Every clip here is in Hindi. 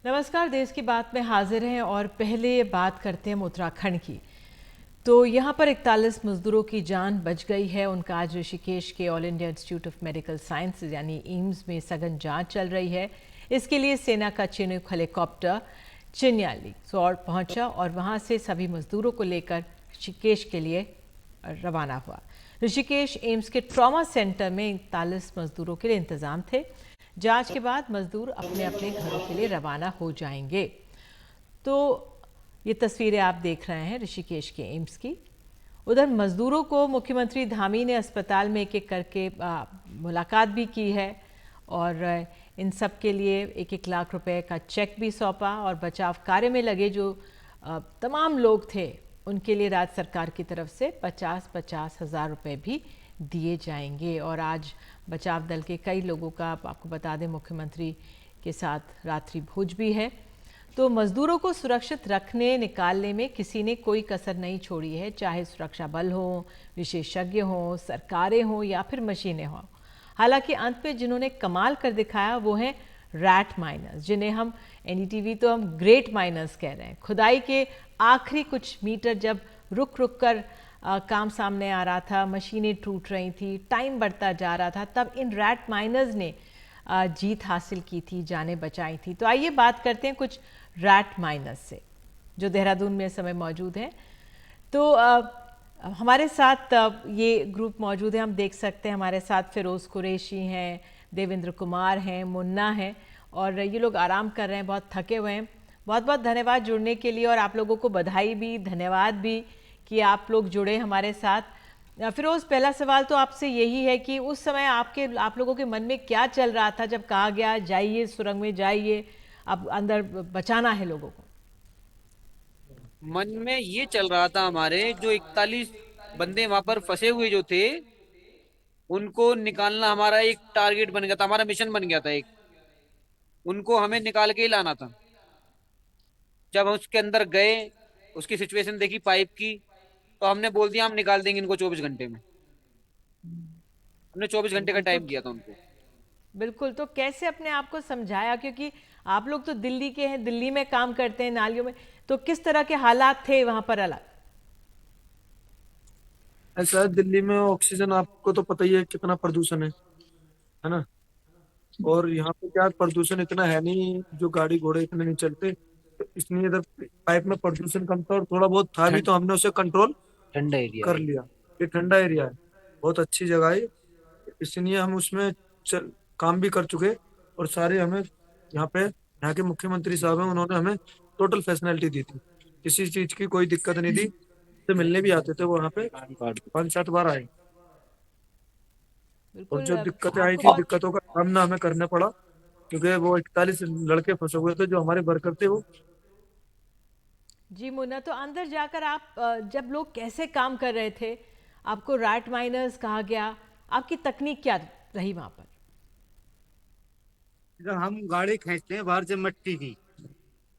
नमस्कार। देश की बात में हाजिर हैं और पहले बात करते हैं उत्तराखंड की। तो यहाँ पर 41 मजदूरों की जान बच गई है। उनका आज ऋषिकेश के all India institute of medical sciences यानी एम्स में सघन जांच चल रही है। इसके लिए सेना का चिनूक हेलीकॉप्टर चिन्याली सौर पहुंचा और वहां से सभी मजदूरों को लेकर ऋषिकेश के लिए रवाना हुआ। ऋषिकेश एम्स के ट्रॉमा सेंटर में 41 मजदूरों के लिए इंतजाम थे। जांच के बाद मजदूर अपने अपने घरों के लिए रवाना हो जाएंगे। तो ये तस्वीरें आप देख रहे हैं ऋषिकेश के एम्स की। उधर मजदूरों को मुख्यमंत्री धामी ने अस्पताल में एक एक करके मुलाकात भी की है और इन सब के लिए 1-1 लाख रुपए का चेक भी सौंपा और बचाव कार्य में लगे जो तमाम लोग थे उनके लिए राज्य सरकार की तरफ से 50-50 हज़ार रुपये भी दिए जाएंगे। और आज बचाव दल के कई लोगों का आपको बता दें मुख्यमंत्री के साथ रात्रि भोज भी है। तो मजदूरों को सुरक्षित रखने निकालने में किसी ने कोई कसर नहीं छोड़ी है, चाहे सुरक्षा बल हो, विशेषज्ञ हो, सरकारें हों या फिर मशीनें हों। हालांकि अंत में जिन्होंने कमाल कर दिखाया वो हैं रैट माइनर्स, जिन्हें हम एनडीटीवी तो हम ग्रेट माइनर्स कह रहे हैं। खुदाई के आखिरी कुछ मीटर जब रुक रुक कर काम सामने आ रहा था, मशीनें टूट रही थी, टाइम बढ़ता जा रहा था, तब इन रैट माइनर्स ने जीत हासिल की थी, जानें बचाई थी। तो आइए बात करते हैं कुछ रैट माइनर्स से जो देहरादून में इस समय मौजूद हैं। तो हमारे साथ ये ग्रुप मौजूद है, हम देख सकते हैं। हमारे साथ फिरोज़ कुरैशी हैं, देवेंद्र कुमार हैं, मुन्ना हैं और ये लोग आराम कर रहे हैं, बहुत थके हुए हैं। बहुत बहुत धन्यवाद जुड़ने के लिए और आप लोगों को बधाई भी, धन्यवाद भी कि आप लोग जुड़े हमारे साथ। फिरोज़, पहला सवाल तो आपसे यही है कि उस समय आप लोगों के मन में क्या चल रहा था जब कहा गया जाइए सुरंग में जाइए, अब अंदर बचाना है लोगों को? मन में ये चल रहा था, हमारे जो 41 बंदे वहां पर फंसे हुए जो थे, उनको निकालना हमारा एक टारगेट बन गया था, हमारा मिशन बन गया था एक। उनको हमें निकाल के ही लाना था। जब हम उसके अंदर गए, उसकी सिचुएशन देखी पाइप की, तो हमने बोल दिया हम निकाल देंगे इनको 24 घंटे में। हमने 24 घंटे का बिल्कुल। तो टाइम दिया था उनको। बिल्कुल, तो कैसे अपने आप को समझाया, क्योंकि आप लोग तो दिल्ली के हैं, दिल्ली में काम करते हैं नालियों में, तो किस तरह के हालात थे वहां पर अलग? ऐसा है, दिल्ली में ऑक्सीजन आपको तो पता ही है कितना प्रदूषण है ना। और यहाँ पे क्या प्रदूषण इतना है नहीं, जो गाड़ी घोड़े इतने नहीं चलते, तो इसलिए इधर पाइप में प्रदूषण कम था और थोड़ा बहुत था भी ठंड तो हमने उसे कंट्रोल ठंडा एरिया कर है। लिया। ये ठंडा एरिया है, बहुत अच्छी जगह है, इसलिए हम उसमें काम भी कर चुके। और सारे हमें यहाँ पे यहाँ के मुख्यमंत्री साहब हैं, उन्होंने हमें टोटल फैसिलिटी दी थी, किसी चीज की कोई दिक्कत नहीं दी। से मिलने भी आते थे वो यहाँ पे, 5-7 बार आए। और बिल्कुल। जो दिक्कतें आई आपको थी, बहुत दिक्कतों का सामना हमें करना पड़ा, क्योंकि वो 41 लड़के फंसे हुए थे जो हमारे वर्कर थे वो। जी मुन्ना, तो अंदर जाकर आप जब लोग कैसे काम कर रहे थे, आपको रैट माइनर्स कहा गया, आपकी तकनीक क्या रही वहां पर? जब हम गाड़ी खींचते हैं बाहर से मिट्टी की,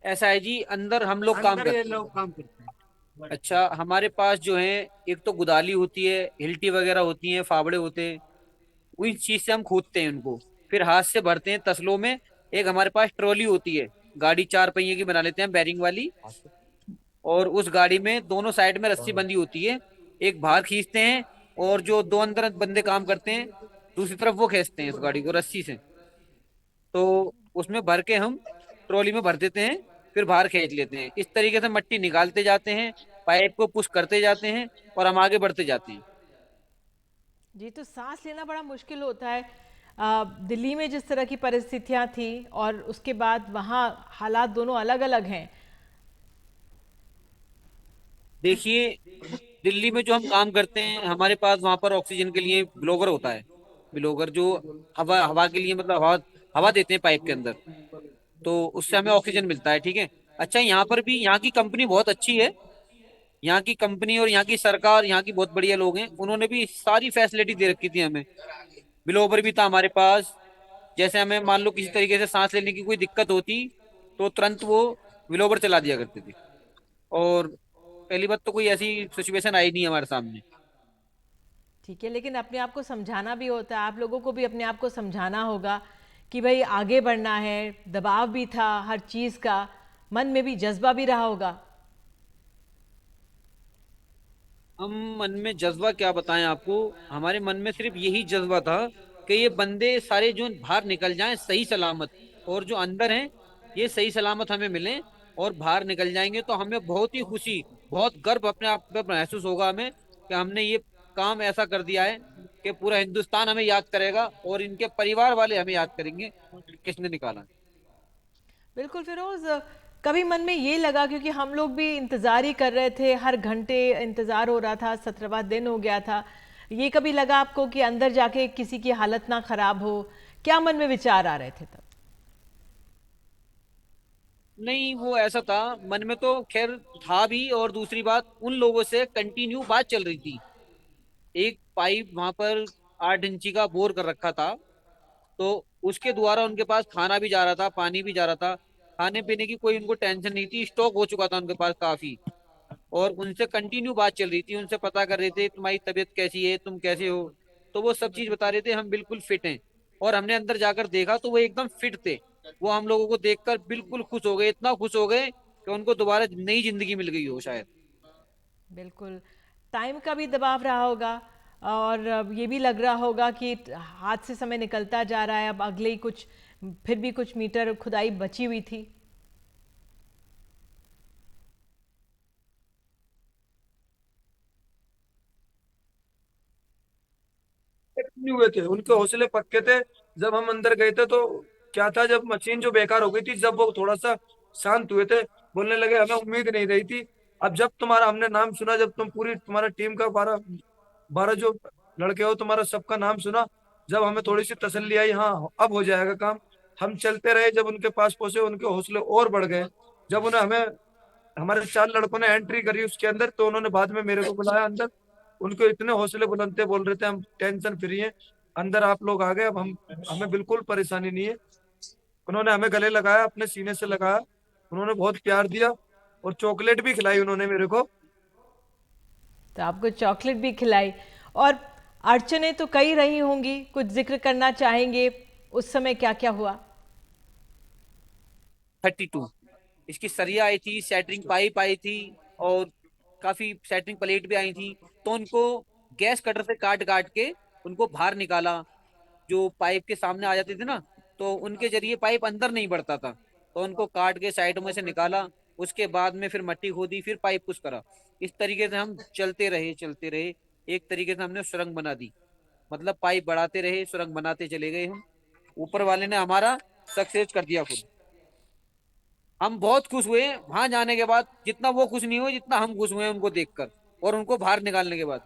ऐसा है जी, अंदर हम लोग काम अंदर ये करते हैं। लोग काम करते हैं। अच्छा, हमारे पास जो है, एक तो गुदाली होती है, हिल्टी वगैरह होती है, फावड़े होते हैं। उस चीज से हम खोदते हैं उनको, फिर हाथ से भरते हैं तसलों में। एक हमारे पास ट्रॉली होती है, गाड़ी 4 पहिए की बना लेते हैं बैरिंग वाली। और उस गाड़ी में दोनों साइड में रस्सी बंधी होती है। एक बाहर खींचते हैं, और जो दो अंदर बंदे काम करते हैं, दूसरी तरफ वो खींचते हैं उस गाड़ी को रस्सी से। तो उसमें भर के हम ट्रॉली में भर देते हैं, फिर बाहर खींच लेते हैं। इस तरीके से मट्टी निकालते जाते हैं, पाइप को पुश करते जाते हैं, और हम आगे बढ़ते जाते हैं। जी, तो सांस लेना बड़ा मुश्किल होता है। दिल्ली में जिस तरह की परिस्थितियां थी और उसके बाद वहाँ हालात दोनों अलग अलग हैं। देखिए, दिल्ली में जो हम काम करते हैं, हमारे पास वहां पर ऑक्सीजन के लिए ब्लोगर होता है। ब्लोगर जो हवा हवा के लिए, मतलब हवा हवा देते हैं पाइप के अंदर, तो उससे हमें ऑक्सीजन मिलता है। ठीक है। अच्छा, यहाँ पर भी यहाँ की कंपनी बहुत अच्छी है। यहाँ की कंपनी और यहाँ की सरकार, यहाँ की बहुत बढ़िया लोग हैं, उन्होंने भी सारी फैसिलिटी दे रखी थी हमें। ब्लोवर भी था हमारे पास। जैसे हमें मान लो किसी तरीके से सांस लेने की कोई दिक्कत होती, तो तुरंत वो ब्लोवर चला दिया करते थे। और पहली बात तो कोई ऐसी सिचुएशन आई नहीं हमारे सामने। ठीक है, लेकिन अपने आप को समझाना भी होता है, आप लोगों को भी अपने आप को समझाना होगा कि भाई आगे बढ़ना है, दबाव भी था हर चीज़ का, मन में भी जज्बा भी रहा होगा? हम मन में जज्बा क्या बताएं आपको, हमारे मन में सिर्फ यही जज्बा था कि ये बंदे सारे जो बाहर निकल जाएं सही सलामत, और जो अंदर हैं ये सही सलामत हमें मिलें और बाहर निकल जाएंगे तो हमें बहुत ही खुशी, बहुत गर्व अपने आप पे महसूस होगा हमें कि हमने ये काम ऐसा कर दिया है कि पूरा हिंदुस्तान हमें याद करेगा और इनके परिवार वाले हमें याद करेंगे कि किसने निकाला। बिल्कुल फिरोज, कभी मन में ये लगा, क्योंकि हम लोग भी इंतज़ार ही कर रहे थे, हर घंटे इंतज़ार हो रहा था, 17वां दिन हो गया था, ये कभी लगा आपको कि अंदर जाके किसी की हालत ना खराब हो? क्या मन में विचार आ रहे थे तब? नहीं, वो ऐसा था मन में तो खैर था भी, और दूसरी बात उन लोगों से कंटिन्यू बात चल रही थी। एक पाइप वहां पर 8 इंची का बोर कर रखा था, तो उसके द्वारा उनके पास खाना भी जा रहा था, पानी भी जा रहा था। खाने पीने की कोई उनको टेंशन नहीं थी, स्टॉक हो चुका था उनके पास काफी। और उनसे कंटिन्यू बात चल रही थी, उनसे पता कर रहे थे तुम्हारी तबीयत कैसी है, तुम कैसे हो। तो वो सब चीज बता रहे थे, हम बिल्कुल फिट हैं। और हमने अंदर जाकर देखा तो वो एकदम फिट थे। वो हम लोगों को देखकर बिल्कुल खुश हो गए, इतना खुश हो गए कि उनको दोबारा नई जिंदगी मिल गई हो शायद। बिल्कुल, टाइम का भी दबाव रहा होगा, और अब ये भी लग रहा होगा कि हाथ से समय निकलता जा रहा है, अब अगले ही कुछ, फिर भी कुछ मीटर खुदाई बची हुई थी। नहीं हुए थे, उनके हौसले पक्के थे। जब हम अंदर गए थे तो क्या था, जब मशीन जो बेकार हो गई थी, जब वो थोड़ा सा शांत हुए थे, बोलने लगे हमें उम्मीद नहीं रही थी। अब जब तुम्हारा हमने नाम सुना, जब तुम पूरी तुम्हारा टीम का 12 12 जो लड़के हो तुम्हारा सबका नाम सुना, जब हमें थोड़ी सी तसल्ली आई, हाँ अब हो जाएगा काम। हम चलते रहे, जब उनके पास पहुंचे उनके हौसले और बढ़ गए। जब उन्हें हमें हमारे 4 लड़कों ने एंट्री करी उसके अंदर, तो उन्होंने बाद में मेरे को बुलाया अंदर। उनको इतने हौसले बुलंद थे, बोल रहे थे हम टेंशन फ्री हैं, अंदर आप लोग आ गए, अब हम हमें बिल्कुल परेशानी नहीं है। उन्होंने हमें गले लगाया, अपने सीने से लगाया, उन्होंने बहुत प्यार दिया, और चॉकलेट भी खिलाई उन्होंने मेरे को। तो आपको चॉकलेट भी खिलाई, और अड़चनें तो कई रही होंगी, कुछ जिक्र करना चाहेंगे उस समय क्या क्या हुआ? 32 इसकी सरिया आई थी, सेटरिंग पाइप आई थी, और काफी सेटरिंग प्लेट भी आई थी। तो उनको गैस कटर से काट काट के उनको बाहर निकाला। जो पाइप के सामने आ जाती थी ना, तो उनके जरिए पाइप अंदर नहीं बढ़ता था, तो उनको काट के साइडों में से निकाला। उसके बाद में फिर मट्टी खोदी, फिर पाइप पुश करा। इस तरीके से हम चलते रहे चलते रहे। एक तरीके से हमने सुरंग बना दी, मतलब पाइप बढ़ाते रहे, सुरंग बनाते चले गए हम। ऊपर वाले ने हमारा सक्सेस कर दिया खुद। हम बहुत खुश हुए वहां जाने के बाद, जितना वो खुश नहीं हुए जितना हम खुश हुए उनको देखकर और उनको बाहर निकालने के बाद।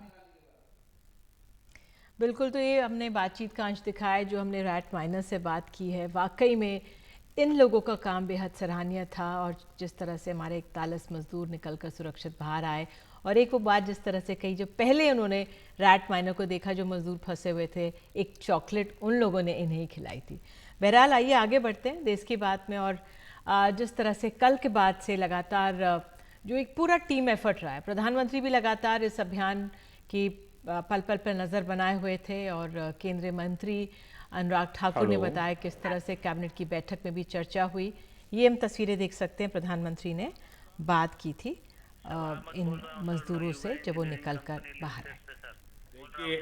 बिल्कुल, तो ये हमने बातचीत का अंश दिखाया जो हमने रैट माइनर से बात की है। वाकई में इन लोगों का काम बेहद सराहनीय था, और जिस तरह से हमारे 41 मजदूर निकलकर सुरक्षित बाहर आए, और एक वो बात जिस तरह से कही, जो पहले उन्होंने रैट माइनर को देखा जो मजदूर फंसे हुए थे, एक चॉकलेट उन लोगों ने इन्हें ही खिलाई थी। बहरहाल आइए आगे बढ़ते हैं देश की बात में, और जिस तरह से कल के बाद से लगातार जो एक पूरा टीम एफर्ट रहा है, प्रधानमंत्री भी लगातार इस अभियान की पल पल पर नज़र बनाए हुए थे, और केंद्रीय मंत्री अनुराग ठाकुर ने बताया किस तरह से कैबिनेट की बैठक में भी चर्चा हुई। ये हम तस्वीरें देख सकते हैं, प्रधानमंत्री ने बात की थी इन मजदूरों से जब वो निकल कर बाहर आए।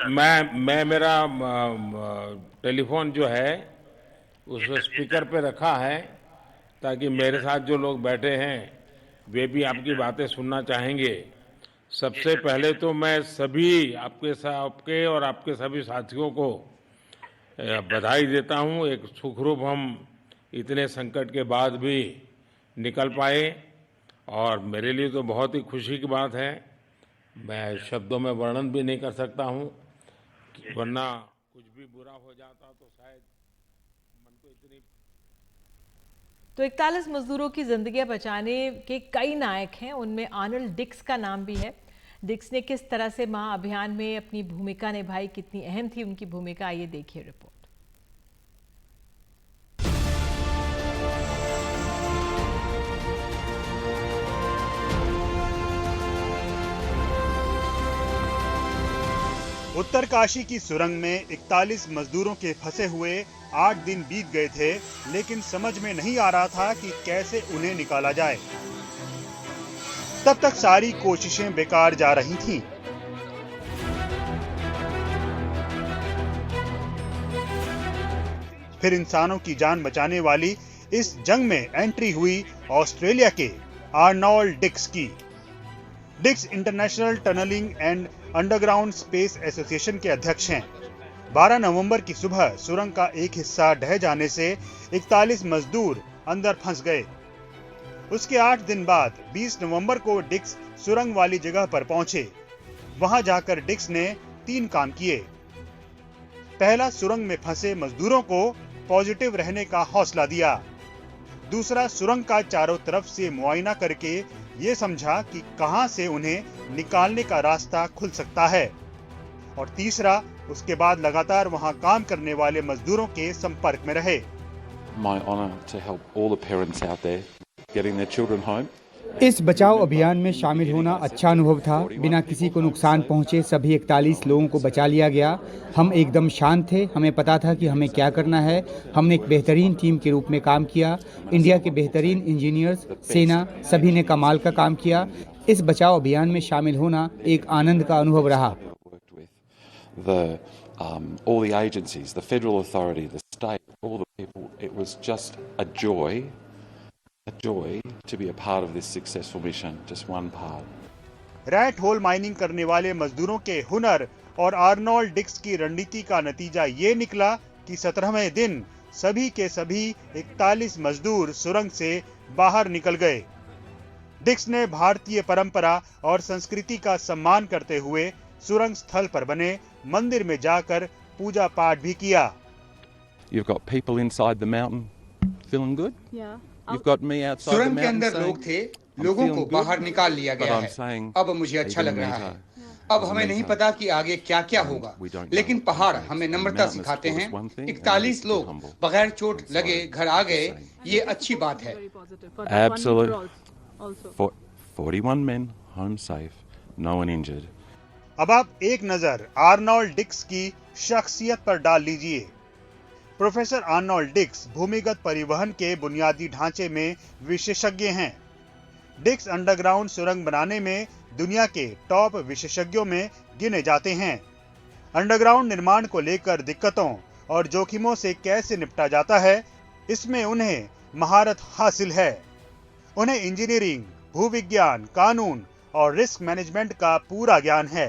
मैं मेरा टेलीफोन जो है उस स्पीकर पे रखा है, ताकि मेरे साथ जो लोग बैठे हैं वे भी आपकी बातें सुनना चाहेंगे। सबसे पहले तो मैं सभी आपके और आपके सभी साथियों को बधाई देता हूं। एक सुखरूप हम इतने संकट के बाद भी निकल पाए, और मेरे लिए तो बहुत ही खुशी की बात है। मैं शब्दों में वर्णन भी नहीं कर सकता हूं, वरना कुछ भी बुरा हो जाता तो शायद मन को इतनी। तो 41 मजदूरों की जिंदगियां बचाने के कई नायक हैं, उनमें आर्नल्ड डिक्स का नाम भी है। डिक्स ने किस तरह से महा अभियान में अपनी भूमिका निभाई, कितनी अहम थी उनकी भूमिका, आइए देखिए रिपोर्ट। उत्तरकाशी की सुरंग में 41 मजदूरों के फंसे हुए 8 दिन बीत गए थे, लेकिन समझ में नहीं आ रहा था कि कैसे उन्हें निकाला जाए। तब तक सारी कोशिशें बेकार जा रही थीं। फिर इंसानों की जान बचाने वाली इस जंग में एंट्री हुई ऑस्ट्रेलिया के आर्नोल्ड डिक्स की। Dix International Tunnelling and Underground Space Association के अध्यक्ष हैं। 12 नवंबर की सुबह सुरंग का एक हिस्सा ढह जाने से 41 मजदूर अंदर फंस गए। उसके 8 दिन बाद 20 नवंबर को डिक्स सुरंग वाली जगह पर पहुंचे। वहां जाकर डिक्स ने 3 काम किए। पहला, सुरंग में फंसे मजदूरों को पॉजिटिव रहने का हौसला दिया। दूसरा, सुरंग का चारों तरफ से मुआयना करके ये समझा कि कहां से उन्हें निकालने का रास्ता खुल सकता है। और तीसरा, उसके बाद लगातार वहां काम करने वाले मजदूरों के संपर्क में रहे। My honor to help all the parents out there getting their children home. इस बचाव अभियान में शामिल होना अच्छा अनुभव था। बिना किसी को नुकसान पहुंचे सभी 41 लोगों को बचा लिया गया। हम एकदम शांत थे, हमें पता था कि हमें क्या करना है। हमने एक बेहतरीन टीम के रूप में काम किया। इंडिया के बेहतरीन इंजीनियर्स, सेना, सभी ने कमाल का काम किया। इस बचाव अभियान में शामिल होना एक आनंद का अनुभव रहा। All the agencies, the federal authority, the state, all the people, it was just a joy to be a part of this successful mission, just one part. Rat hole mining करने वाले मजदूरों के हुनर और आर्नोल्ड डिक्स की रणनीति का नतीजा ये निकला कि 17वें दिन सभी के सभी 41 मजदूर सुरंग से बाहर निकल गए। डिक्स ने भारतीय परंपरा और संस्कृति का सम्मान करते हुए सुरंग स्थल पर बने मंदिर में जाकर पूजा पाठ भी किया। You've got people inside the mountain feeling good? Yeah. You've got me outside the सुरंग के mountain अंदर लोग थे, लोगों को बाहर निकाल लिया गया है। अब मुझे अच्छा लग रहा है। अब हमें नहीं पता कि आगे क्या क्या होगा, लेकिन पहाड़ हमें नम्रता सिखाते हैं। 41 लोग बगैर चोट लगे घर आ गए, ये अच्छी बात है। Absolutely. 41 men home safe, no one injured. अब आप एक नजर आर्नोल्ड डिक्स की शख्सियत पर डाल लीजिए। प्रोफेसर आर्नोल्ड डिक्स भूमिगत परिवहन के बुनियादी ढांचे में विशेषज्ञ हैं। डिक्स अंडरग्राउंड सुरंग बनाने में दुनिया के टॉप विशेषज्ञों में गिने जाते हैं। अंडरग्राउंड निर्माण को लेकर दिक्कतों और जोखिमों से कैसे निपटा जाता है, इसमें उन्हें महारत हासिल है। उन्हें इंजीनियरिंग, भूविज्ञान, कानून और रिस्क मैनेजमेंट का पूरा ज्ञान है।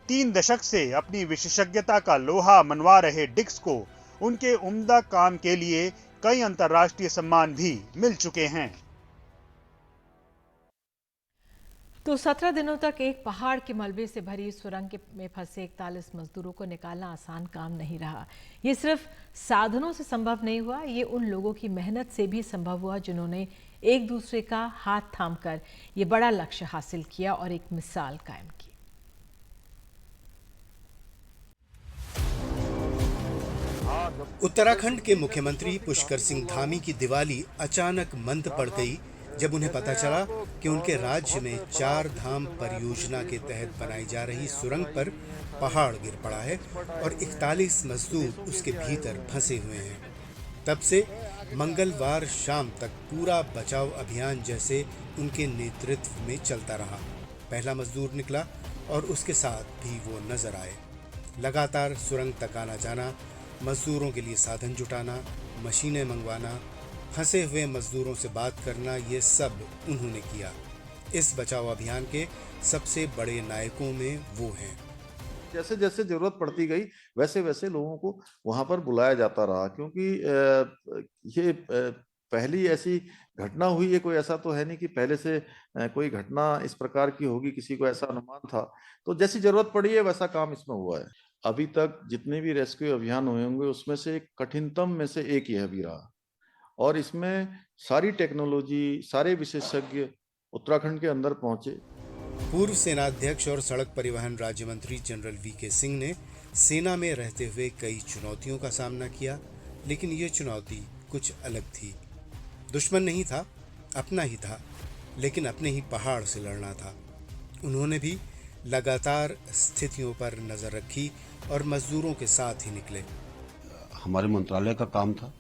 3 दशक से अपनी विशेषज्ञता का लोहा मनवा रहे डिक्स को उनके उम्दा काम के लिए कई अंतर्राष्ट्रीय सम्मान भी मिल चुके हैं। तो 17 दिनों तक एक पहाड़ के मलबे से भरी सुरंग में फंसे 41 मजदूरों को निकालना आसान काम नहीं रहा। ये सिर्फ साधनों से संभव नहीं हुआ, ये उन लोगों की मेहनत से भी संभव हुआ जिन्होंने एक दूसरे का हाथ थामकर ये बड़ा लक्ष्य हासिल किया और एक मिसाल कायम की। उत्तराखंड के मुख्यमंत्री पुष्कर सिंह धामी की दिवाली अचानक मंद पड़ गई जब उन्हें पता चला कि उनके राज्य में 4 धाम परियोजना के तहत बनाई जा रही सुरंग पर पहाड़ गिर पड़ा है और 41 मजदूर उसके भीतर फंसे हुए हैं। तब से मंगलवार शाम तक पूरा बचाव अभियान जैसे उनके नेतृत्व में चलता रहा। पहला मजदूर निकला और उसके साथ भी वो नजर आए। लगातार सुरंग तक आना जाना, मजदूरों के लिए साधन जुटाना, मशीनें मंगवाना, फंसे हुए मजदूरों से बात करना, ये सब उन्होंने किया। इस बचाव अभियान के सबसे बड़े नायकों में वो हैं। जैसे जैसे जरूरत पड़ती गई वैसे वैसे लोगों को वहां पर बुलाया जाता रहा, क्योंकि ये पहली ऐसी घटना हुई है। कोई ऐसा तो है नहीं कि पहले से कोई घटना इस प्रकार की होगी, किसी को ऐसा अनुमान था। तो जैसी जरूरत पड़ी है वैसा काम इसमें हुआ है। अभी तक जितने भी रेस्क्यू अभियान हुए होंगे उसमें से एक कठिनतम में से एक यह भी रहा, और इसमें सारी टेक्नोलॉजी, सारे विशेषज्ञ उत्तराखंड के अंदर पहुंचे। पूर्व सेनाध्यक्ष और सड़क परिवहन राज्य मंत्री जनरल वीके सिंह ने सेना में रहते हुए कई चुनौतियों का सामना किया, लेकिन ये चुनौती कुछ अलग थी। दुश्मन नहीं था, अपना ही था, लेकिन अपने ही पहाड़ से लड़ना था। उन्होंने भी लगातार स्थितियों पर नजर रखी और मजदूरों के साथ ही निकले। हमारे मंत्रालय का काम था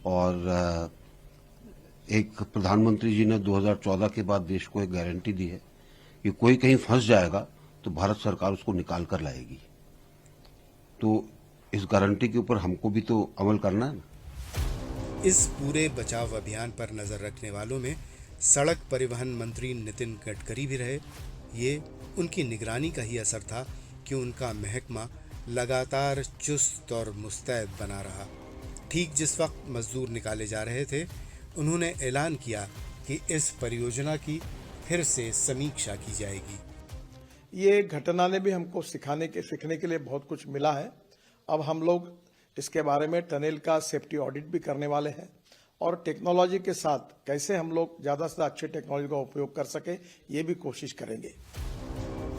और एक प्रधानमंत्री जी ने 2014 के बाद देश को एक गारंटी दी है कि कोई कहीं फंस जाएगा तो भारत सरकार उसको निकाल कर लाएगी। तो इस गारंटी के ऊपर हमको भी तो अमल करना है ना। इस पूरे बचाव अभियान पर नजर रखने वालों में सड़क परिवहन मंत्री नितिन गडकरी भी रहे। ये उनकी निगरानी का ही असर था कि उनका महकमा लगातार चुस्त और मुस्तैद बना रहा। ठीक जिस वक्त मजदूर निकाले जा रहे थे, उन्होंने ऐलान किया कि इस परियोजना की फिर से समीक्षा की जाएगी। ये घटना ने भी हमको सीखने के लिए बहुत कुछ मिला है। अब हम लोग इसके बारे में टनल का सेफ्टी ऑडिट भी करने वाले हैं और टेक्नोलॉजी के साथ कैसे हम लोग ज्यादा से अच्छी टेक्नोलॉजी का उपयोग कर सके, ये भी कोशिश करेंगे।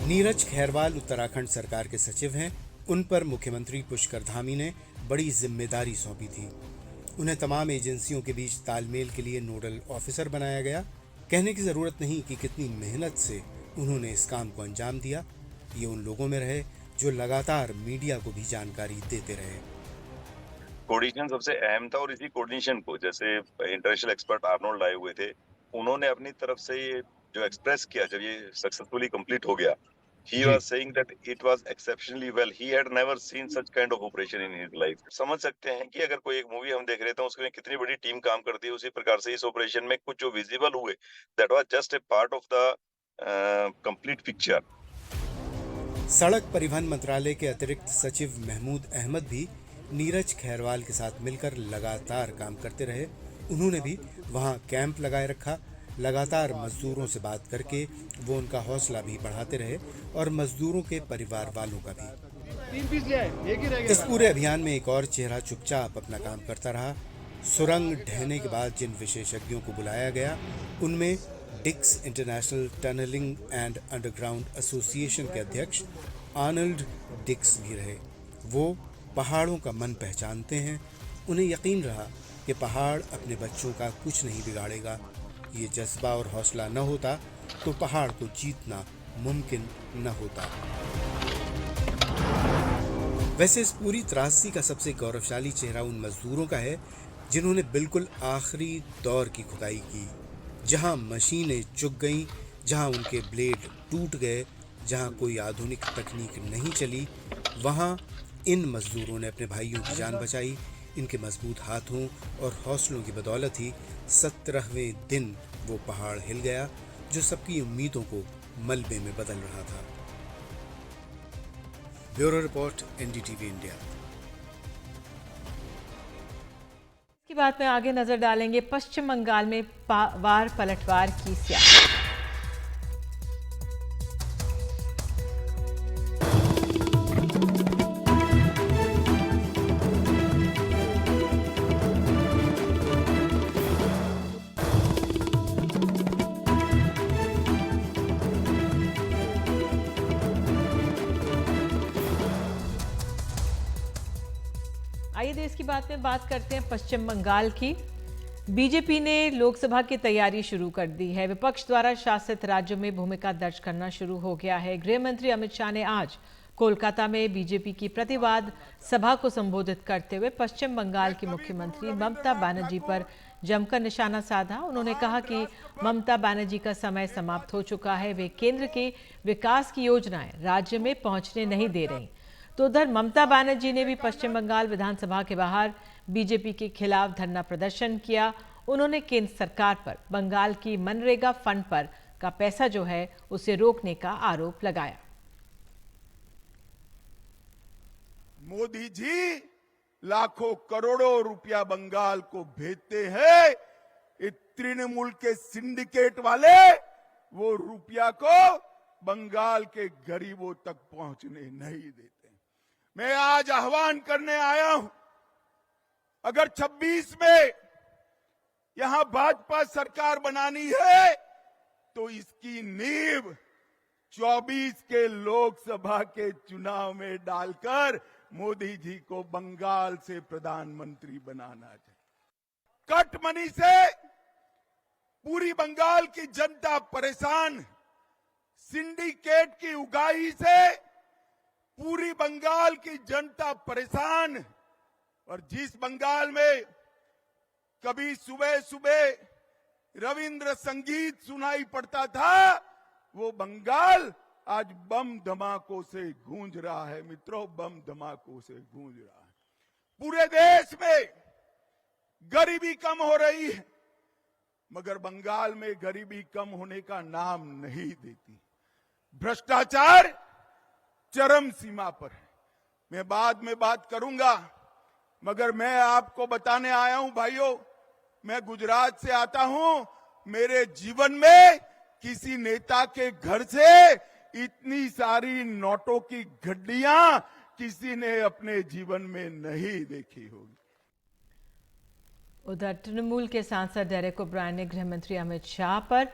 नीरज खैरवाल उत्तराखंड सरकार के सचिव हैं। उन पर मुख्यमंत्री पुष्कर धामी ने बड़ी जिम्मेदारी सौंपी थी। उन्हें तमाम एजेंसियों के बीच तालमेल के लिए नोडल ऑफिसर बनाया गया। कहने की जरूरत नहीं कि कितनी मेहनत से उन्होंने इस काम को अंजाम दिया। ये उन लोगों में रहे जो लगातार मीडिया को भी जानकारी देते रहे। कोऑर्डिनेशन सबसे अहम था और इसी कोऑर्डिनेशन को, जैसे इंटरनेशनल एक्सपर्ट आर्नोल्ड आए हुए थे, उन्होंने अपनी तरफ से ये जो एक्सप्रेस किया जब ये सक्सेसफुली कंप्लीट हो गया, he was saying that it was exceptionally well. He had never seen such kind of operation in his life. समझ सकते हैं कि अगर कोई एक मूवी हम देख रहे थे उसमें कितनी बड़ी टीम काम करती है, उसी प्रकार से इस ऑपरेशन में कुछ जो विजिबल हुए, that was just a part of the complete picture. सड़क परिवहन मंत्रालय के अतिरिक्त सचिव महमूद अहमद भी नीरज खैरवाल के साथ मिलकर लगातार काम करते रहे। उन्होंने भी वहां कैंप लगाए रखा। लगातार मजदूरों से बात करके वो उनका हौसला भी बढ़ाते रहे और मजदूरों के परिवार वालों का भी। इस पूरे अभियान में एक और चेहरा चुपचाप अपना काम करता रहा। सुरंग ढहने के बाद जिन विशेषज्ञों को बुलाया गया, उनमें Dix International Tunnelling and Underground Association के अध्यक्ष आर्नल्ड डिक्स भी रहे। वो पहाड़ों का मन पहचानते हैं। उन्हें यकीन रहा कि पहाड़ अपने बच्चों का कुछ नहीं बिगाड़ेगा। ये जज्बा और हौसला न होता तो पहाड़ को जीतना मुमकिन न होता। वैसे इस पूरी त्रासदी का सबसे गौरवशाली चेहरा उन मजदूरों का है जिन्होंने बिल्कुल आखिरी दौर की खुदाई की, जहां मशीनें चुक गईं, जहां उनके ब्लेड टूट गए, जहां कोई आधुनिक तकनीक नहीं चली, वहां इन मजदूरों ने अपने भाइयों की जान बचाई। इनके मजबूत हाथों और हौसलों की बदौलत ही 17वें दिन वो पहाड़ हिल गया जो सबकी उम्मीदों को मलबे में बदल रहा था। Bureau report, NDTV India. की बात में आगे नजर डालेंगे पश्चिम बंगाल में वार पलटवार की सियासत। आइए देश की बात में बात करते हैं पश्चिम बंगाल की। बीजेपी ने लोकसभा की तैयारी शुरू कर दी है। विपक्ष द्वारा शासित राज्यों में भूमिका दर्ज करना शुरू हो गया है। गृह मंत्री अमित शाह ने आज कोलकाता में बीजेपी की प्रतिवाद सभा को संबोधित करते हुए पश्चिम बंगाल की मुख्यमंत्री ममता बनर्जी पर जमकर निशाना साधा। उन्होंने कहा कि ममता बनर्जी का समय समाप्त हो चुका है। वे केंद्र के विकास की योजनाएं राज्य में पहुंचने नहीं दे रही। तो उधर ममता बनर्जी ने भी पश्चिम बंगाल विधानसभा के बाहर बीजेपी के खिलाफ धरना प्रदर्शन किया। उन्होंने केंद्र सरकार पर बंगाल की मनरेगा फंड पर का पैसा जो है उसे रोकने का आरोप लगाया। मोदी जी लाखों करोड़ों रुपया बंगाल को भेजते हैं। तृणमूल के सिंडिकेट वाले वो रुपया को बंगाल के गरीबों तक पहुंचने नहीं देते। मैं आज आह्वान करने आया हूं, अगर 26 में यहां भाजपा सरकार बनानी है तो इसकी नींव 24 के लोकसभा के चुनाव में डालकर मोदी जी को बंगाल से प्रधानमंत्री बनाना चाहिए। कट मनी से पूरी बंगाल की जनता परेशान, सिंडिकेट की उगाही से पूरी बंगाल की जनता परेशान है। और जिस बंगाल में कभी सुबह सुबह रविंद्र संगीत सुनाई पड़ता था, वो बंगाल आज बम धमाकों से गूंज रहा है। मित्रों, बम धमाकों से गूंज रहा है। पूरे देश में गरीबी कम हो रही है, मगर बंगाल में गरीबी कम होने का नाम नहीं देती। भ्रष्टाचार चरम सीमा पर है। मैं बाद में बात करूंगा, मगर मैं आपको बताने आया हूं भाइयों, मैं गुजरात से आता हूं। मेरे जीवन में किसी नेता के घर से इतनी सारी नोटों की गड्डियां किसी ने अपने जीवन में नहीं देखी होगी। उधर तृणमूल के सांसद डेरेक ओब्रायन ने गृह मंत्री अमित शाह पर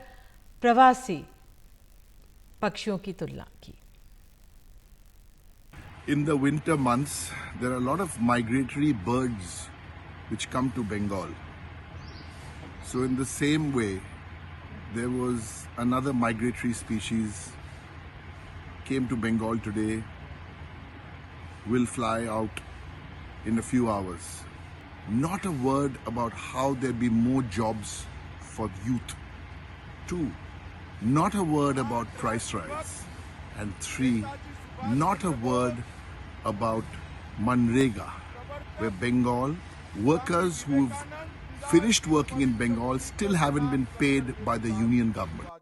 प्रवासी पक्षियों की तुलना की। In the winter months, there are a lot of migratory birds which come to Bengal. So in the same way, there was another migratory species came to Bengal today, will fly out in a few hours. Not a word about how there'll be more jobs for youth. 2, not a word about price rise. And 3, not a word about Manrega, where Bengal workers who've finished working in Bengal still haven't been paid by the union government.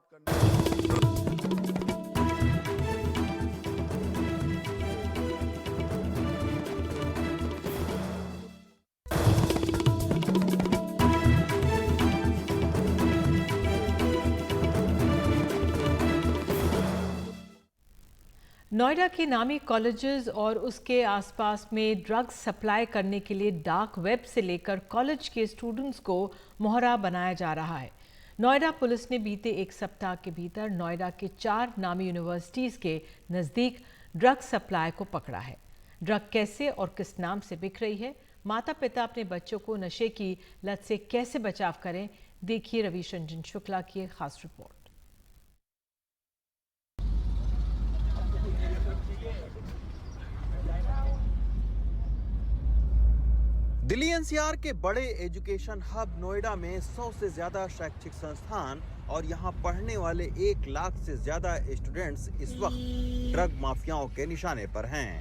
Noida के नामी कॉलेजेस और उसके आसपास में ड्रग्स सप्लाई करने के लिए डार्क वेब से लेकर कॉलेज के स्टूडेंट्स को मोहरा बनाया जा रहा है। नोएडा पुलिस ने बीते एक सप्ताह के भीतर नोएडा के 4 नामी यूनिवर्सिटीज़ के नज़दीक ड्रग्स सप्लाई को पकड़ा है। ड्रग कैसे और किस नाम से बिक रही है, माता पिता अपने बच्चों को नशे की लत से कैसे बचाव करें, देखिए रवीश रंजन शुक्ला की एक खास रिपोर्ट। दिल्ली एनसीआर के बड़े एजुकेशन हब नोएडा में 100 से ज्यादा शैक्षिक संस्थान और यहां पढ़ने वाले 1 लाख से ज्यादा स्टूडेंट्स इस वक्त ड्रग माफियाओं के निशाने पर हैं।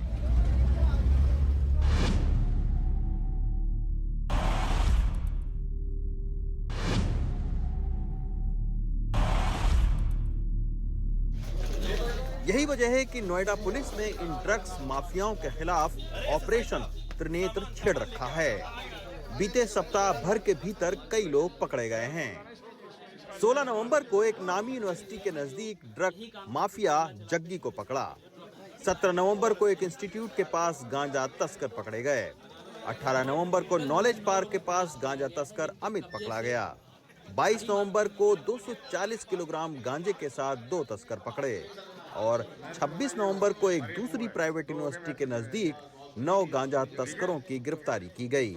यही वजह है कि नोएडा पुलिस ने इन ड्रग्स माफियाओं के खिलाफ ऑपरेशन त्रिनेत्र छेड़ रखा है। बीते सप्ताह भर के भीतर कई लोग पकड़े गए हैं। 16 नवंबर को एक नामी यूनिवर्सिटी के नजदीक ड्रग माफिया जग्गी को पकड़ा। 17 नवंबर को एक इंस्टीट्यूट के पास गांजा तस्कर पकड़े गए। 18 नवंबर को नॉलेज पार्क के पास गांजा तस्कर अमित पकड़ा गया। 22 नवंबर को 240 किलोग्राम गांजे के साथ 2 तस्कर पकड़े और 26 नवंबर को एक दूसरी प्राइवेट यूनिवर्सिटी के नजदीक 9 गांजा तस्करों की गिरफ्तारी की गई।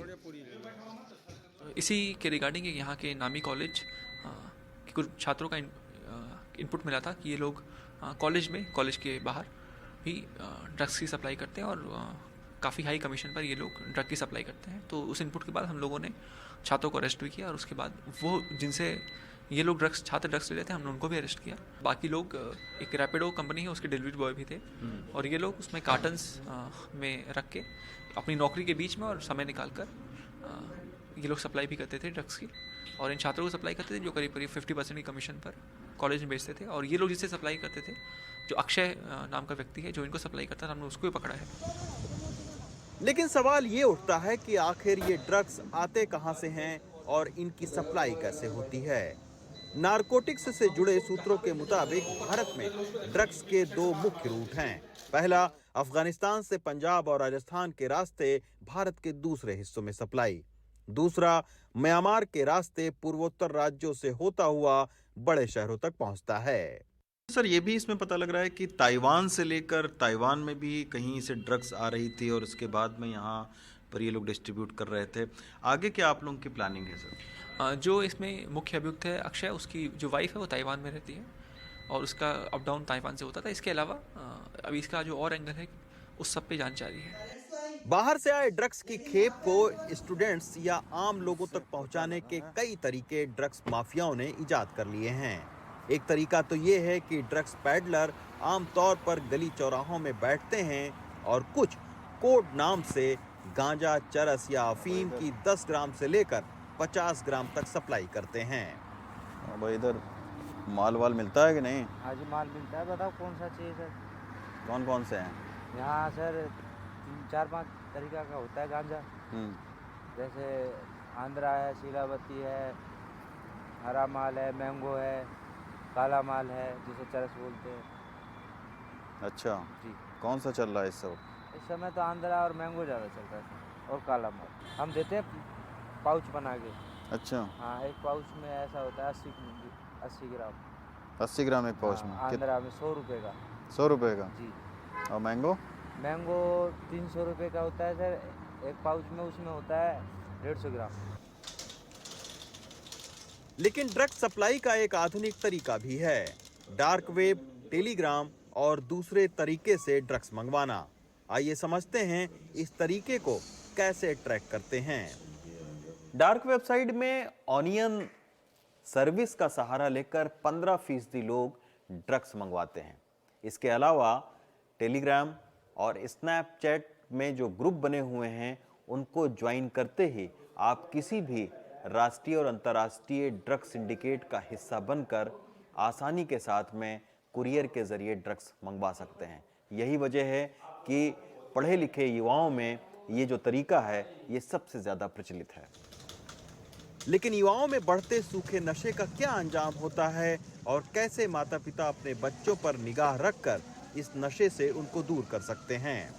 इसी के रिगार्डिंग यहाँ के नामी कॉलेज के कुछ छात्रों का इनपुट मिला था कि ये लोग कॉलेज के बाहर भी ड्रग्स की सप्लाई करते हैं और काफ़ी हाई कमीशन पर ये लोग ड्रग की सप्लाई करते हैं। तो उस इनपुट के बाद हम लोगों ने छात्रों को अरेस्ट भी किया और उसके बाद वो जिनसे ये लोग छात्र ड्रग्स ले लेते हैं, हमने उनको भी अरेस्ट किया। बाकी लोग एक रैपिडो कंपनी है, उसके डिलीवरी बॉय भी थे और ये लोग उसमें कार्टन्स में रख के अपनी नौकरी के बीच में और समय निकाल कर ये लोग सप्लाई भी करते थे ड्रग्स की और इन छात्रों को सप्लाई करते थे जो करीब 50% की कमीशन पर कॉलेज में बेचते थे। और ये लोग जिससे सप्लाई करते थे, जो अक्षय नाम का व्यक्ति है जो इनको सप्लाई करता था, हमने उसको भी पकड़ा है। लेकिन सवाल ये उठता है कि आखिर ये ड्रग्स आते कहां से हैं और इनकी सप्लाई कैसे होती है। नारकोटिक्स से जुड़े सूत्रों के मुताबिक भारत में ड्रग्स के 2 मुख्य रूट हैं। पहला, अफगानिस्तान से पंजाब और राजस्थान के रास्ते भारत के दूसरे हिस्सों में सप्लाई। दूसरा, म्यांमार के रास्ते पूर्वोत्तर राज्यों से होता हुआ बड़े शहरों तक पहुंचता है। सर, ये भी इसमें पता लग रहा है कि ताइवान से लेकर ताइवान में भी कहीं से ड्रग्स आ रही थी और उसके बाद में यहाँ पर ये लोग डिस्ट्रीब्यूट कर रहे थे। आगे क्या आप लोगों की प्लानिंग है सर? जो इसमें मुख्य अभियुक्त है अक्षय, उसकी जो वाइफ है वो ताइवान में रहती है और उसका अप डाउन ताइवान से होता था। इसके अलावा अभी इसका जो और एंगल है उस सब पे जांच जारी है। बाहर से आए ड्रग्स की खेप को स्टूडेंट्स या आम लोगों तक पहुंचाने के कई तरीके ड्रग्स माफियाओं ने इजाद कर लिए हैं। एक तरीका तो ये है कि ड्रग्स पैडलर आमतौर पर गली चौराहों में बैठते हैं और कुछ कोड नाम से गांजा, चरस या अफीम की 10 ग्राम से लेकर 50 ग्राम तक सप्लाई करते हैं। भाई इधर माल वाल मिलता है कि नहीं? हाँ जी, माल मिलता है। बताओ कौन सा चाहिए सर? कौन कौन से हैं यहाँ सर? 4-5 तरीका का होता है गांजा। जैसे आंध्रा है, शीलावती है, हरा माल है, मैंगो है, काला माल है जिसे चरस बोलते हैं। अच्छा जी। कौन सा चल रहा है इस सब? इस समय तो आंध्रा और मैंगो ज़्यादा चल रहा है और काला माल। हम देते हैं पाउच बना के। अच्छा। हाँ, एक पाउच में ऐसा होता है 80 ग्राम। 80 ग्राम एक पाउच में? आंध्रा में 100 रुपये का। 100 रुपये का? जी। और मैंगो? मैंगो 300 रुपये का होता है सर, एक पाउच में। उसमें होता है 150 ग्राम। लेकिन ड्रग सप्लाई का एक आधुनिक तरीका भी है, डार्क वेब, टेलीग्राम और दूसरे तरीके से ड्रग्स मंगवाना। आइए समझते हैं इस तरीके को कैसे ट्रैक करते हैं। डार्क वेबसाइट में ऑनियन सर्विस का सहारा लेकर 15% लोग ड्रग्स मंगवाते हैं। इसके अलावा टेलीग्राम और स्नैपचैट में जो ग्रुप बने हुए हैं उनको ज्वाइन करते ही आप किसी भी राष्ट्रीय और अंतर्राष्ट्रीय ड्रग सिंडिकेट का हिस्सा बनकर आसानी के साथ में कुरियर के जरिए ड्रग्स मंगवा सकते हैं। यही वजह है कि पढ़े लिखे युवाओं में ये जो तरीका है ये सबसे ज़्यादा प्रचलित है। लेकिन युवाओं में बढ़ते सूखे नशे का क्या अंजाम होता है और कैसे माता पिता अपने बच्चों पर निगाह रखकर इस नशे से उनको दूर कर सकते हैं,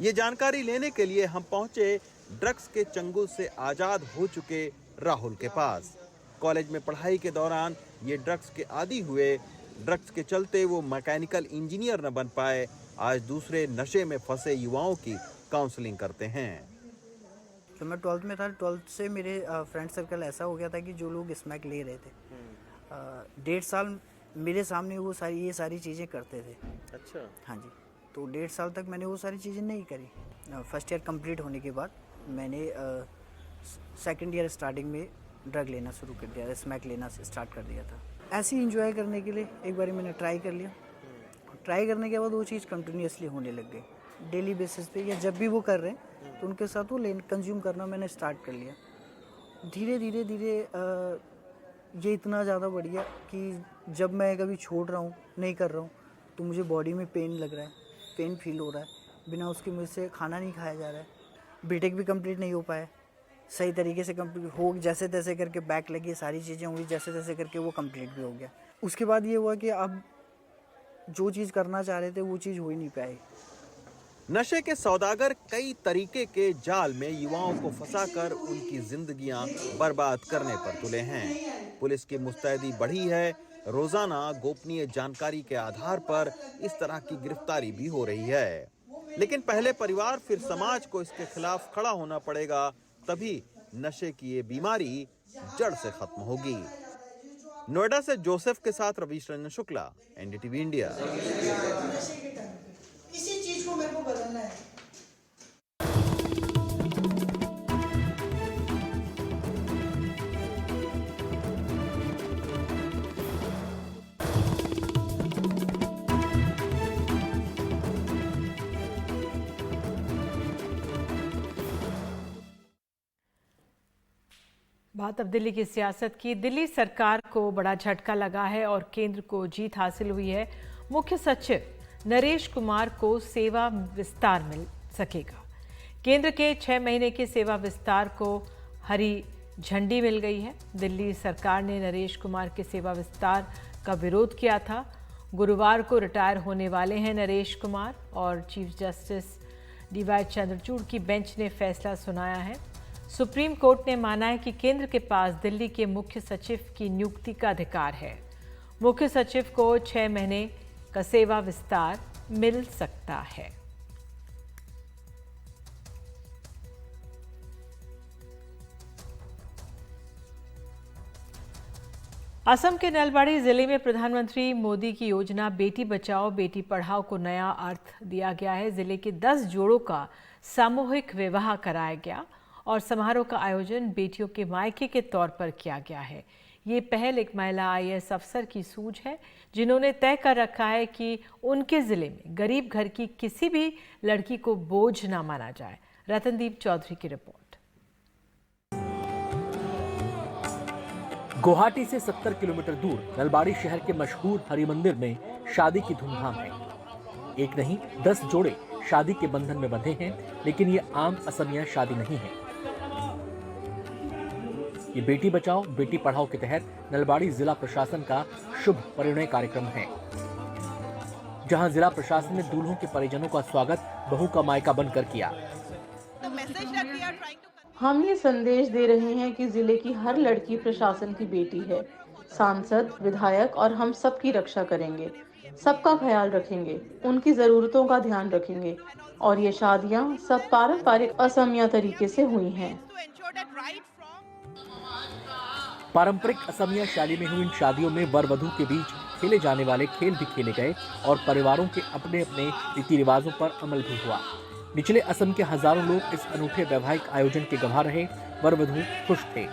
ये जानकारी लेने के लिए हम पहुंचे ड्रग्स के चंगुल से आजाद हो चुके राहुल के पास। कॉलेज में पढ़ाई के दौरान ये ड्रग्स के आदी हुए, ड्रग्स के चलते वो मैकेनिकल इंजीनियर न बन पाए। आज दूसरे नशे में फंसे युवाओं की काउंसलिंग करते हैं। तो मैं 12th में था, 12th से मेरे फ्रेंड सर्कल ऐसा हो गया था कि जो लोग स्मैक ले रहे थे 1.5 साल मेरे सामने वो ये सारी चीज़ें करते थे। अच्छा। हाँ जी, तो 1.5 साल तक मैंने वो सारी चीज़ें नहीं करी। फर्स्ट ईयर कंप्लीट होने के बाद मैंने सेकंड ईयर स्टार्टिंग में ड्रग लेना शुरू कर दिया, स्मैक लेना स्टार्ट कर दिया था। ऐसे ही इंजॉय करने के लिए एक बार मैंने ट्राई कर लिया। ट्राई करने के बाद वो चीज़ कंटिन्यूसली होने लग गई। डेली बेसिस पे या जब भी वो कर रहे हैं तो उनके साथ वो कंज्यूम करना मैंने स्टार्ट कर लिया। धीरे धीरे ये इतना ज़्यादा बढ़ गया कि जब मैं कभी छोड़ रहा हूँ, नहीं कर रहा हूँ, तो मुझे बॉडी में पेन लग रहा है, पेन फील हो रहा है। बिना उसके मुझसे खाना नहीं खाया जा रहा है। बीटेक भी कंप्लीट नहीं हो पाया सही तरीके से, कंप्लीट हो जैसे तैसे करके बैक लगी, सारी चीज़ें हुई जैसे तैसे करके वो कंप्लीट भी हो गया। उसके बाद ये हुआ कि अब जो चीज़ करना चाह रहे थे वो चीज़ हो ही नहीं पाई। नशे के सौदागर कई तरीके के जाल में युवाओं को फंसाकर उनकी जिंदगियां बर्बाद करने पर तुले हैं। पुलिस की मुस्तैदी बढ़ी है। रोजाना गोपनीय जानकारी के आधार पर इस तरह की गिरफ्तारी भी हो रही है। लेकिन पहले परिवार फिर समाज को इसके खिलाफ खड़ा होना पड़ेगा, तभी नशे की ये बीमारी जड़ से खत्म होगी। नोएडा से जोसेफ के साथ रवीश रंजन शुक्ला, एनडीटीवी इंडिया। इसी चीज को मेरे को बदलना है। बात अब दिल्ली की सियासत की। दिल्ली सरकार को बड़ा झटका लगा है और केंद्र को जीत हासिल हुई है। मुख्य सचिव नरेश कुमार को सेवा विस्तार मिल सकेगा। केंद्र के 6 महीने के सेवा विस्तार को हरी झंडी मिल गई है। दिल्ली सरकार ने नरेश कुमार के सेवा विस्तार का विरोध किया था। गुरुवार को रिटायर होने वाले हैं नरेश कुमार और चीफ जस्टिस डीवाई चंद्रचूड़ की बेंच ने फैसला सुनाया है। सुप्रीम कोर्ट ने माना है कि केंद्र के पास दिल्ली के मुख्य सचिव की नियुक्ति का अधिकार है। मुख्य सचिव को 6 महीने का सेवा विस्तार मिल सकता है। असम के नलबाड़ी जिले में प्रधानमंत्री मोदी की योजना बेटी बचाओ बेटी पढ़ाओ को नया अर्थ दिया गया है। जिले के 10 जोड़ों का सामूहिक विवाह कराया गया और समारोह का आयोजन बेटियों के मायके के तौर पर किया गया है। ये पहल एक महिला IAS अफसर की सूझ है, जिन्होंने तय कर रखा है कि उनके जिले में गरीब घर की किसी भी लड़की को बोझ ना माना जाए। रतनदीप चौधरी की रिपोर्ट। गुवाहाटी से 70 किलोमीटर दूर नलबाड़ी शहर के मशहूर हरि मंदिर में शादी की धूमधाम है। एक नहीं 10 जोड़े शादी के बंधन में बंधे हैं, लेकिन ये आम असमिया शादी नहीं है। ये बेटी बचाओ बेटी पढ़ाओ के तहत नलबाड़ी जिला प्रशासन का शुभ परिणय कार्यक्रम है, जहां जिला प्रशासन ने दूल्हों के परिजनों का स्वागत बहू का मायका बनकर किया। हम ये संदेश दे रहे हैं कि जिले की हर लड़की प्रशासन की बेटी है। सांसद, विधायक और हम सबकी रक्षा करेंगे, सबका ख्याल रखेंगे, उनकी जरूरतों का ध्यान रखेंगे और ये शादियां सब पारंपरिक असमिया तरीके से हुई हैं। पारंपरिक असमिया शैली में हुई इन शादियों में वर वधू के बीच खेले जाने वाले खेल भी खेले गए और परिवारों के अपने अपने रीति रिवाजों पर अमल भी हुआ। निचले असम के हजारों लोग इस अनूठे वैवाहिक आयोजन के गवाह रहे। वर वधू खुश थे।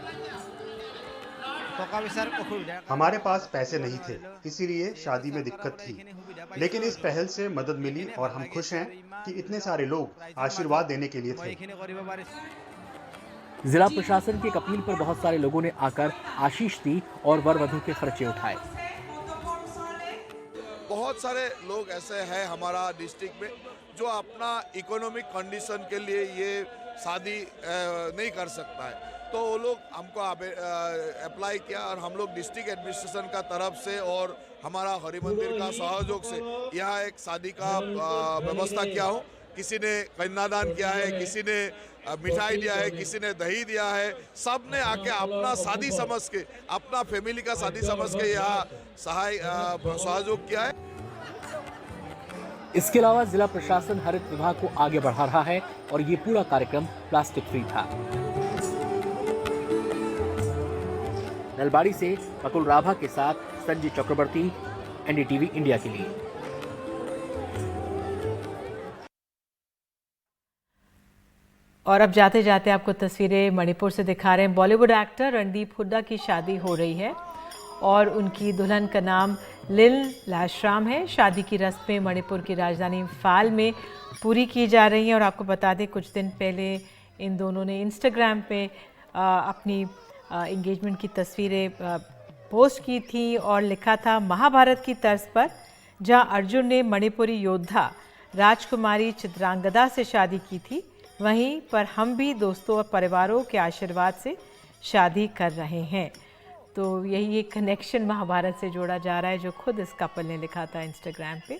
हमारे पास पैसे नहीं थे, इसीलिए शादी में दिक्कत थी, लेकिन इस पहल से मदद मिली और हम खुश हैं कि इतने सारे लोग आशीर्वाद देने के लिए थे। जिला प्रशासन की अपील पर बहुत सारे लोगों ने आकर आशीष दी और वर वधू के खर्चे उठाए। बहुत सारे लोग ऐसे हैं हमारा डिस्ट्रिक्ट में जो अपना इकोनॉमिक कंडीशन के लिए ये शादी नहीं कर सकता है, तो वो लोग हमको अप्लाई किया और हम लोग डिस्ट्रिक्ट एडमिनिस्ट्रेशन का तरफ से और हमारा हरि मंदिर का सहयोग से यहाँ एक शादी का व्यवस्था किया हो। किसी ने कन्यादान किया है, किसी ने मिठाई दिया है, किसी ने दही दिया है। सब ने आके अपना शादी समझ के, अपना फैमिली का शादी समझ के यहाँ सहयोग किया है। इसके अलावा जिला प्रशासन हरित विभाग को आगे बढ़ा रहा है और ये पूरा कार्यक्रम प्लास्टिक फ्री था। नलबाड़ी से मकुल राभा के साथ संजय चक्रवर्ती, NDTV इंडिया के लिए। और अब जाते जाते आपको तस्वीरें मणिपुर से दिखा रहे हैं। बॉलीवुड एक्टर रणदीप हुड्डा की शादी हो रही है और उनकी दुल्हन का नाम लिल लाशराम है। शादी की रस्में मणिपुर की राजधानी इम्फाल में पूरी की जा रही हैं और आपको बता दें कुछ दिन पहले इन दोनों ने इंस्टाग्राम पे अपनी एंगेजमेंट की तस्वीरें पोस्ट की थी और लिखा था, महाभारत की तर्ज पर जहां अर्जुन ने मणिपुरी योद्धा राजकुमारी चित्रांगदा से शादी की थी, वहीं पर हम भी दोस्तों और परिवारों के आशीर्वाद से शादी कर रहे हैं। तो यही एक कनेक्शन महाभारत से जोड़ा जा रहा है जो खुद इस कपल ने लिखा था इंस्टाग्राम पे।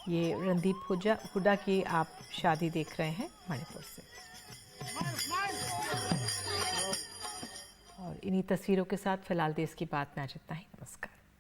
ये रणदीप हुड्डा की आप शादी देख रहे हैं मणिपुर से। और इन्हीं तस्वीरों के साथ फिलहाल देश की बात में आज इतना ही। नमस्कार।